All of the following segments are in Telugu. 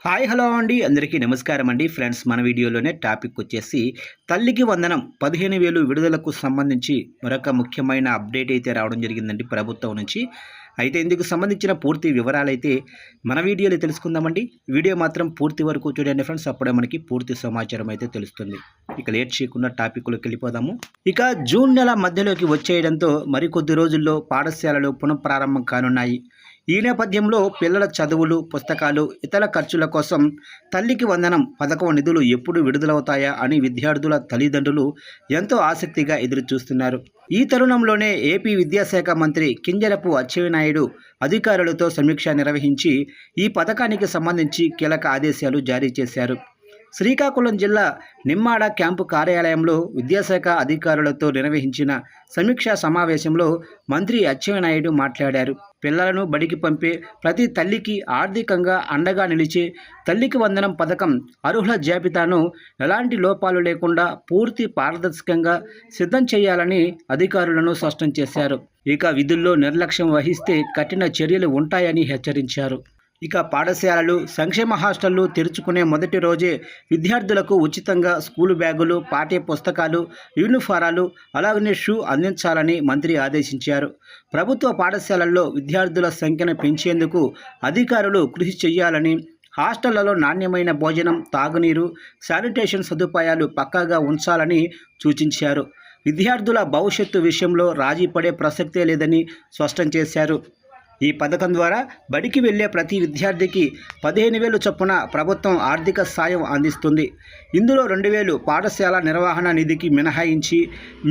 హాయ్ హలో అండి అందరికీ నమస్కారం అండి ఫ్రెండ్స్. మన వీడియోలోనే టాపిక్ వచ్చేసి తల్లికి వందనం 15,000 విడుదలకు సంబంధించి మరొక ముఖ్యమైన అప్డేట్ అయితే రావడం జరిగిందండి ప్రభుత్వం నుంచి. అయితే ఇందుకు సంబంధించిన పూర్తి వివరాలైతే మన వీడియోలో తెలుసుకుందామండి. వీడియో మాత్రం పూర్తి వరకు చూడండి ఫ్రెండ్స్, అప్పుడే మనకి పూర్తి సమాచారం అయితే తెలుస్తుంది. ఇక లేట్ చేయకుండా టాపిక్లోకి వెళ్ళిపోదాము. ఇక జూన్ నెల మధ్యలోకి వచ్చేయడంతో మరికొద్ది రోజుల్లో పాఠశాలలు పునఃప్రారంభం కానున్నాయి. ఈ నేపథ్యంలో పిల్లల చదువులు, పుస్తకాలు, ఇతర ఖర్చుల కోసం తల్లికి వందనం పథకం నిధులు ఎప్పుడు విడుదలవుతాయా అని విద్యార్థుల తల్లిదండ్రులు ఎంతో ఆసక్తిగా ఎదురుచూస్తున్నారు. ఈ తరుణంలోనే ఏపీ విద్యాశాఖ మంత్రి కింజరపు అచ్చెన్నాయుడు అధికారులతో సమీక్ష నిర్వహించి ఈ పథకానికి సంబంధించి కీలక ఆదేశాలు జారీ చేశారు. శ్రీకాకుళం జిల్లా నిమ్మాడ క్యాంపు కార్యాలయంలో విద్యాశాఖ అధికారులతో నిర్వహించిన సమీక్షా సమావేశంలో మంత్రి అచ్చెన్నాయుడు మాట్లాడారు. పిల్లలను బడికి పంపే ప్రతి తల్లికి ఆర్థికంగా అండగా నిలిచే తల్లికి వందనం పథకం అర్హుల జాబితాను ఎలాంటి లోపాలు లేకుండా పూర్తి పారదర్శకంగా సిద్ధం చేయాలని అధికారులను స్పష్టం చేశారు. ఇక విధుల్లో నిర్లక్ష్యం వహిస్తే కఠిన చర్యలు ఉంటాయని హెచ్చరించారు. ఇక పాఠశాలలు, సంక్షేమ హాస్టళ్లు తెరుచుకునే మొదటి రోజే విద్యార్థులకు ఉచితంగా స్కూలు బ్యాగులు, పాఠ్య పుస్తకాలు, యూనిఫారాలు, అలాగనే షూ అందించాలని మంత్రి ఆదేశించారు. ప్రభుత్వ పాఠశాలల్లో విద్యార్థుల సంఖ్యను పెంచేందుకు అధికారులు కృషి చేయాలని, హాస్టళ్లలో నాణ్యమైన భోజనం, తాగునీరు, శానిటేషన్ సదుపాయాలు పక్కాగా ఉంచాలని సూచించారు. విద్యార్థుల భవిష్యత్తు విషయంలో రాజీ పడే ప్రసక్తే లేదని స్పష్టం చేశారు. ఈ పథకం ద్వారా బడికి వెళ్లే ప్రతి విద్యార్థికి 15,000 చొప్పున ప్రభుత్వం ఆర్థిక సాయం అందిస్తుంది. ఇందులో 2,000 పాఠశాల నిర్వహణ నిధికి మినహాయించి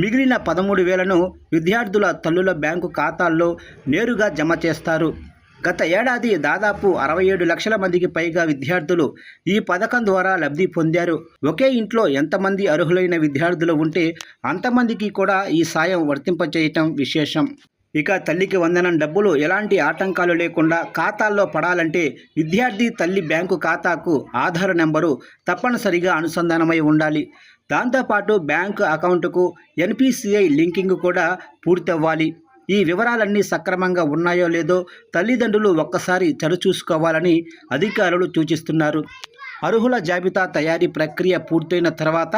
మిగిలిన 13,000ను విద్యార్థుల తల్లుల బ్యాంకు ఖాతాల్లో నేరుగా జమ చేస్తారు. గత ఏడాది దాదాపు 67 లక్షల మందికి పైగా విద్యార్థులు ఈ పథకం ద్వారా లబ్ధి పొందారు. ఒకే ఇంట్లో ఎంతమంది అర్హులైన విద్యార్థులు ఉంటే అంతమందికి కూడా ఈ సాయం వర్తింపచేయటం విశేషం. ఇక తల్లికి వందనం డబ్బులు ఎలాంటి ఆటంకాలు లేకుండా ఖాతాల్లో పడాలంటే విద్యార్థి తల్లి బ్యాంకు ఖాతాకు ఆధార్ నెంబరు తప్పనిసరిగా అనుసంధానమై ఉండాలి. దాంతోపాటు బ్యాంకు అకౌంటుకు ఎన్పిసిఐ లింకింగ్ కూడా పూర్తవ్వాలి. ఈ వివరాలన్నీ సక్రమంగా ఉన్నాయో లేదో తల్లిదండ్రులు ఒక్కసారి చరిచూసుకోవాలని అధికారులు సూచిస్తున్నారు. అర్హుల జాబితా తయారీ ప్రక్రియ పూర్తయిన తర్వాత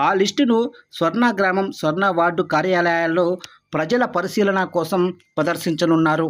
ఆ లిస్టును స్వర్ణ గ్రామం, స్వర్ణ వార్డు కార్యాలయాల్లో ప్రజల పరిశీలన కోసం ప్రదర్శించనున్నారు.